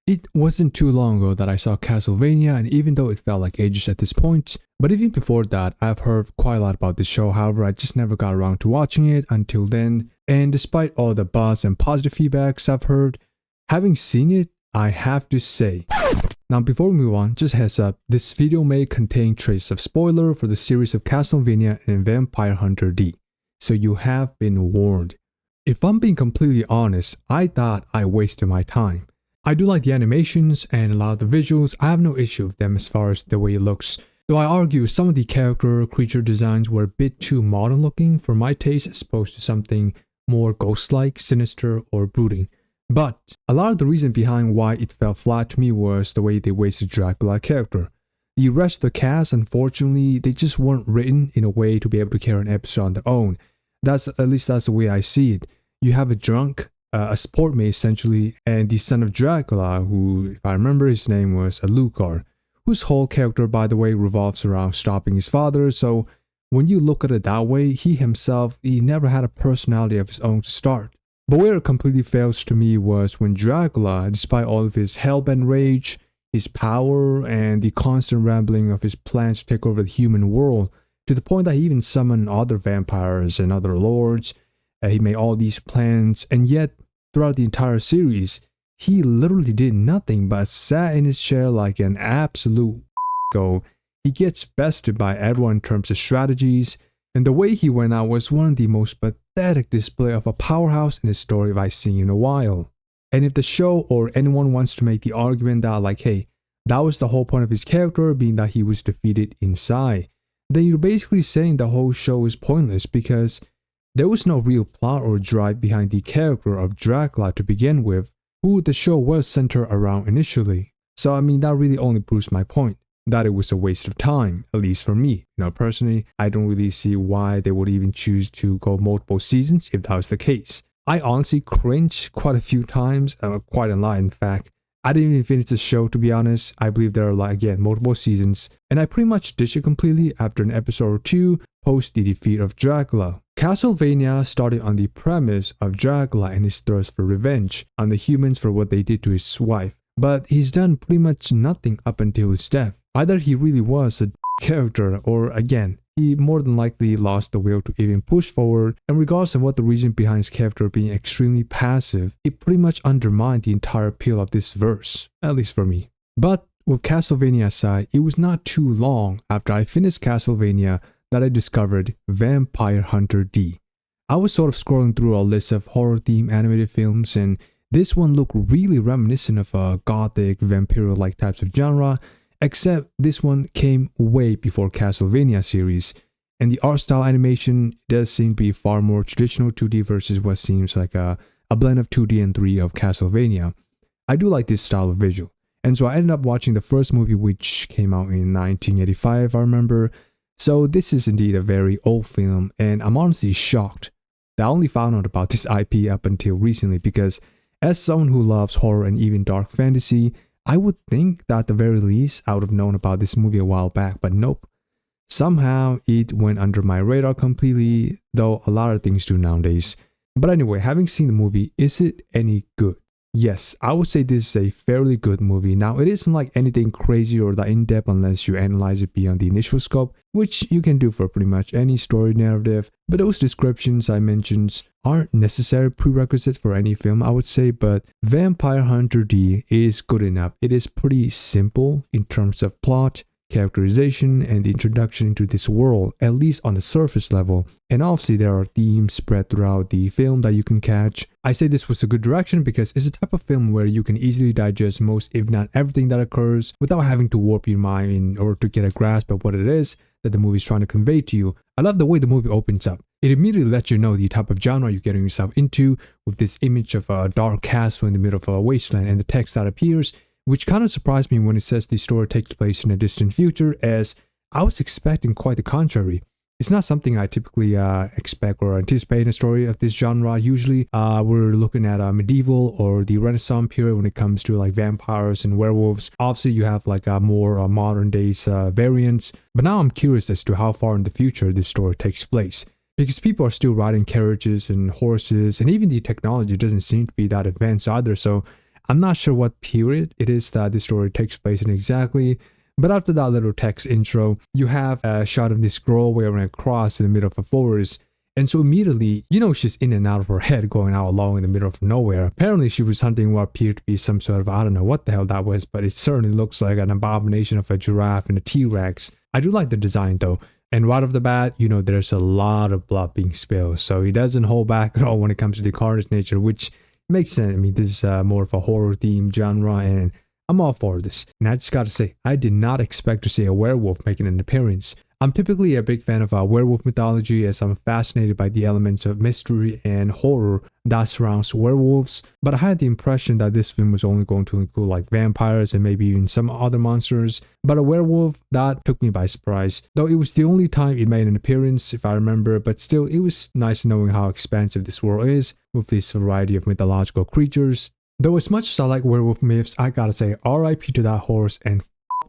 It wasn't too long ago that I saw Castlevania, and even though it felt like ages at this point, but even before that, I've heard quite a lot about this show. However, I just never got around to watching it until then. And despite all the buzz and positive feedbacks I've heard, having seen it, I have to say. Now before we move on, just heads up, this video may contain traces of spoiler for the series of Castlevania and vampirehunterD, so you have been warned. If I'm being completely honest, I thought I wasted my time. I do like the animations and a lot of the visuals. I have no issue with them as far as the way it looks. Though I argue some of the creature designs were a bit too modern looking for my taste as opposed to something more ghost-like, sinister, or brooding. But a lot of the reason behind why it fell flat to me was the way they wasted Dracula character. The rest of the cast, unfortunately, they just weren't written in a way to be able to carry an episode on their own. At least that's the way I see it. You have a drunk, a sport mate essentially, and the son of Dracula, who, if I remember, his name was Alucard, whose whole character, by the way, revolves around stopping his father. So when you look at it that way, he never had a personality of his own to start. But where it completely fails to me was when Dracula, despite all of his hellbent rage, his power, and the constant rambling of his plans to take over the human world, to the point that he even summoned other vampires and other lords, he made all these plans, and yet throughout the entire series, he literally did nothing but sat in his chair like an absolute go. He gets bested by everyone in terms of strategies, and the way he went out was one of the most pathetic display of a powerhouse in a story I've seen in a while. And if the show or anyone wants to make the argument that like, hey, that was the whole point of his character, being that he was defeated inside, then you're basically saying the whole show is pointless because there was no real plot or drive behind the character of Dracula to begin with, who the show was centered around initially. So I mean, that really only proves my point, that it was a waste of time, at least for me. Personally, I don't really see why they would even choose to go multiple seasons if that was the case. I honestly cringed quite a few times, quite a lot in fact. I didn't even finish the show, to be honest. I believe there are multiple seasons, and I pretty much ditched it completely after an episode or two post the defeat of Dracula. Castlevania started on the premise of Dracula and his thirst for revenge on the humans for what they did to his wife, but he's done pretty much nothing up until his death. Either he really was a character, or again, he more than likely lost the will to even push forward, and regardless of what the reason behind his character being extremely passive, it pretty much undermined the entire appeal of this verse, at least for me. But with Castlevania aside, it was not too long after I finished Castlevania that I discovered vampirehunterD. I was sort of scrolling through a list of horror-themed animated films, and this one looked really reminiscent of a gothic, vampiro-like types of genre, except this one came way before Castlevania series, and the art style animation does seem to be far more traditional 2D versus what seems like a blend of 2D and 3D of Castlevania. I do like this style of visual, and so I ended up watching the first movie, which came out in 1985, I remember. So this is indeed a very old film, and I'm honestly shocked that I only found out about this IP up until recently, because as someone who loves horror and even dark fantasy, I would think that at the very least I would have known about this movie a while back, but nope. Somehow it went under my radar completely, though a lot of things do nowadays. But anyway, having seen the movie, is it any good? Yes, I would say this is a fairly good movie. Now, it isn't like anything crazy or that in-depth unless you analyze it beyond the initial scope, which you can do for pretty much any story narrative. But those descriptions I mentioned aren't necessary prerequisites for any film, I would say, but vampirehunterD is good enough. It is pretty simple in terms of plot, characterization, and the introduction into this world, at least on the surface level. And obviously there are themes spread throughout the film that you can catch. I say this was a good direction because it's a type of film where you can easily digest most, if not everything that occurs, without having to warp your mind in order to get a grasp of what it is that the movie is trying to convey to you. I love the way the movie opens up. It immediately lets you know the type of genre you're getting yourself into, with this image of a dark castle in the middle of a wasteland and the text that appears, which kind of surprised me when it says the story takes place in a distant future, as I was expecting quite the contrary. It's not something I typically expect or anticipate in a story of this genre. Usually we're looking at medieval or the Renaissance period when it comes to like vampires and werewolves. Obviously you have like a more modern days variants, but now I'm curious as to how far in the future this story takes place, because people are still riding carriages and horses, and even the technology doesn't seem to be that advanced either. So I'm not sure what period it is that this story takes place in exactly, but after that little text intro, you have a shot of this girl wearing a cross in the middle of a forest. And so immediately, she's in and out of her head going out alone in the middle of nowhere. Apparently, she was hunting what appeared to be some sort of, I don't know what the hell that was, but it certainly looks like an abomination of a giraffe and a T-Rex. I do like the design though. And right off the bat, there's a lot of blood being spilled. So he doesn't hold back at all when it comes to the carnage nature, which makes sense. I mean, this is more of a horror themed genre, and I'm all for this. And I just gotta say, I did not expect to see a werewolf making an appearance. I'm typically a big fan of werewolf mythology, as I'm fascinated by the elements of mystery and horror that surrounds werewolves, but I had the impression that this film was only going to include like vampires and maybe even some other monsters, but a werewolf, that took me by surprise. Though it was the only time it made an appearance, if I remember, but still it was nice knowing how expansive this world is with this variety of mythological creatures. Though as much as I like werewolf myths, I gotta say RIP to that horse and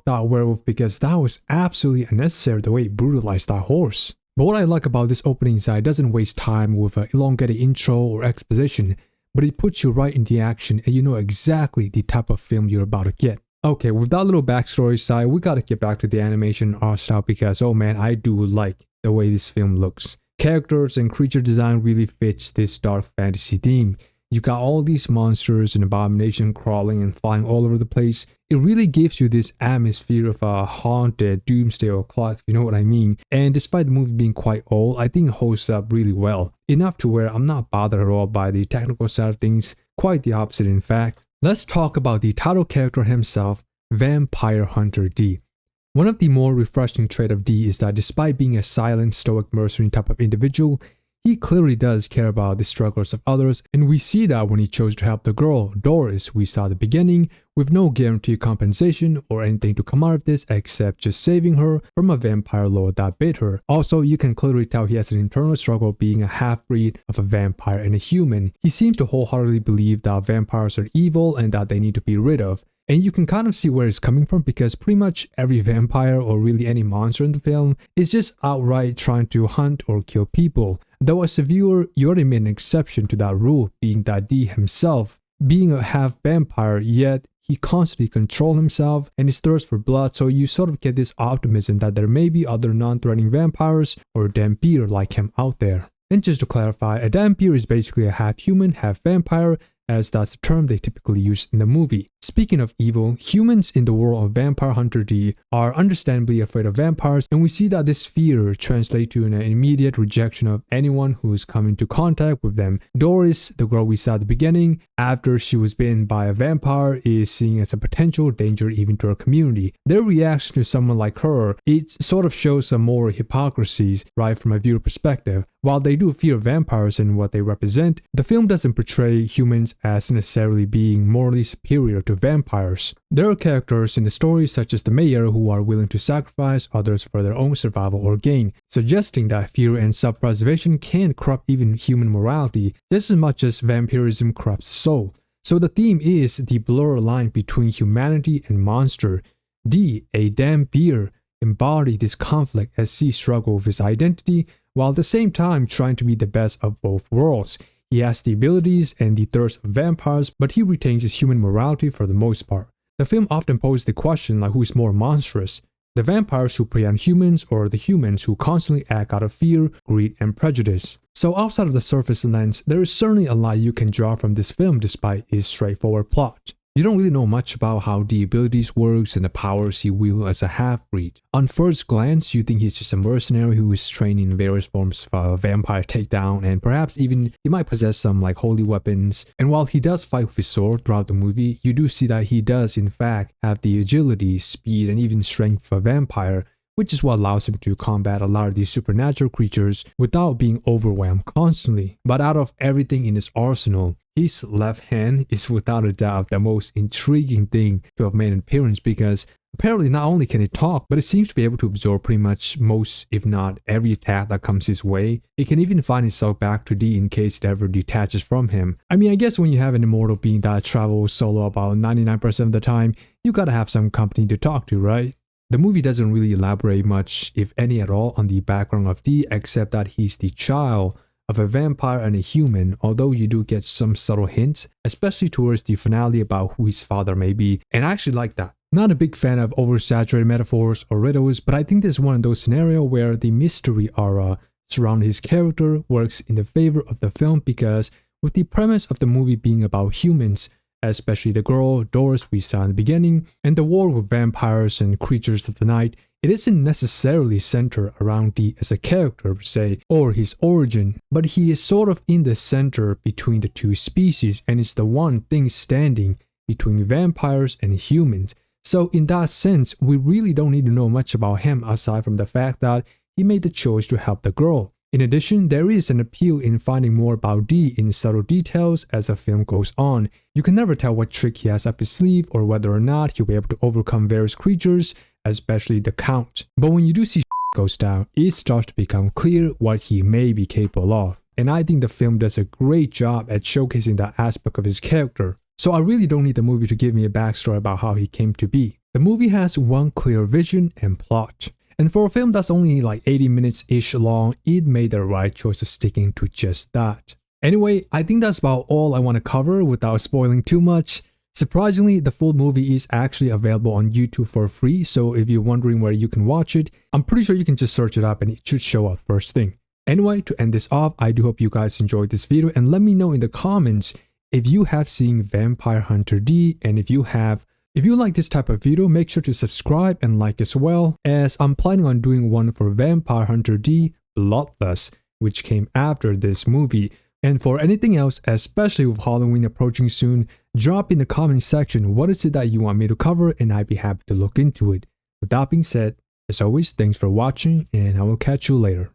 that werewolf, because that was absolutely unnecessary the way it brutalized that horse. But what I like about this opening is that it doesn't waste time with an elongated intro or exposition, but it puts you right in the action and you know exactly the type of film you're about to get. Okay, with that little backstory side, we gotta get back to the animation art style, because oh man, I do like the way this film looks. Characters and creature design really fits this dark fantasy theme. You got all these monsters and abomination crawling and flying all over the place. It really gives you this atmosphere of a haunted doomsday o'clock, if you know what I mean. And despite the movie being quite old, I think it holds up really well. Enough to where I'm not bothered at all by the technical side of things, quite the opposite in fact. Let's talk about the title character himself, vampirehunterD. One of the more refreshing traits of D is that despite being a silent, stoic mercenary type of individual, he clearly does care about the struggles of others, and we see that when he chose to help the girl, Doris, we saw at the beginning, with no guaranteed compensation or anything to come out of this except just saving her from a vampire lord that bit her. Also, you can clearly tell he has an internal struggle being a half-breed of a vampire and a human. He seems to wholeheartedly believe that vampires are evil and that they need to be rid of. And you can kind of see where it's coming from, because pretty much every vampire or really any monster in the film is just outright trying to hunt or kill people. Though as a viewer, you already made an exception to that rule, being that D himself, being a half vampire, yet he constantly controls himself and his thirst for blood, so you sort of get this optimism that there may be other non-threatening vampires or vampire like him out there. And just to clarify, a vampire is basically a half human, half vampire, as that's the term they typically use in the movie. Speaking of evil, humans in the world of vampirehunterD are understandably afraid of vampires, and we see that this fear translates to an immediate rejection of anyone who is coming into contact with them. Doris, the girl we saw at the beginning, after she was bitten by a vampire, is seen as a potential danger even to her community. Their reaction to someone like her, it sort of shows some more hypocrisy, right, from a viewer perspective. While they do fear vampires and what they represent, the film doesn't portray humans as necessarily being morally superior to vampires. There are characters in the story such as the mayor who are willing to sacrifice others for their own survival or gain, suggesting that fear and self-preservation can corrupt even human morality just as much as vampirism corrupts the soul. So the theme is the blurred line between humanity and monster. D, a vampire, embody this conflict as he struggles with his identity while at the same time trying to be the best of both worlds. He has the abilities and the thirst of vampires, but he retains his human morality for the most part. The film often poses the question like, who is more monstrous? The vampires who prey on humans, or the humans who constantly act out of fear, greed, and prejudice? So outside of the surface lens, there is certainly a lot you can draw from this film despite its straightforward plot. You don't really know much about how the abilities works and the powers he wields as a half-breed. On first glance, you think he's just a mercenary who is trained in various forms of vampire takedown, and perhaps even he might possess some like holy weapons. And while he does fight with his sword throughout the movie, you do see that he does in fact have the agility, speed, and even strength of a vampire, which is what allows him to combat a lot of these supernatural creatures without being overwhelmed constantly. But out of everything in his arsenal, his left hand is without a doubt the most intriguing thing to have made an appearance, because apparently not only can it talk, but it seems to be able to absorb pretty much most, if not every attack that comes his way. It can even find itself back to D in case it ever detaches from him. I mean, I guess when you have an immortal being that travels solo about 99% of the time, you gotta have some company to talk to, right? The movie doesn't really elaborate much, if any at all, on the background of D, except that he's the child of a vampire and a human, although you do get some subtle hints, especially towards the finale about who his father may be, and I actually like that. Not a big fan of oversaturated metaphors or riddles, but I think this is one of those scenarios where the mystery aura surrounding his character works in the favor of the film, because with the premise of the movie being about humans, especially the girl, Doris, we saw in the beginning, and the war with vampires and creatures of the night, it isn't necessarily centered around D as a character per se, or his origin, but he is sort of in the center between the two species and is the one thing standing between vampires and humans. So in that sense, we really don't need to know much about him aside from the fact that he made the choice to help the girl. In addition, there is an appeal in finding more about D in subtle details as the film goes on. You can never tell what trick he has up his sleeve or whether or not he'll be able to overcome various creatures, especially the Count. But when you do see goes down, it starts to become clear what he may be capable of. And I think the film does a great job at showcasing that aspect of his character. So I really don't need the movie to give me a backstory about how he came to be. The movie has one clear vision and plot. And for a film that's only like 80 minutes-ish long, it made the right choice of sticking to just that. Anyway, I think that's about all I want to cover without spoiling too much. Surprisingly, the full movie is actually available on YouTube for free, so if you're wondering where you can watch it, I'm pretty sure you can just search it up and it should show up first thing. Anyway, to end this off, I do hope you guys enjoyed this video, and let me know in the comments if you have seen Vampire Hunter D, and if you have, if you like this type of video, make sure to subscribe and like as well, as I'm planning on doing one for Vampire Hunter D Bloodlust, which came after this movie. And for anything else, especially with Halloween approaching soon, drop in the comment section what is it that you want me to cover, and I'd be happy to look into it. With that being said, as always, thanks for watching, and I will catch you later.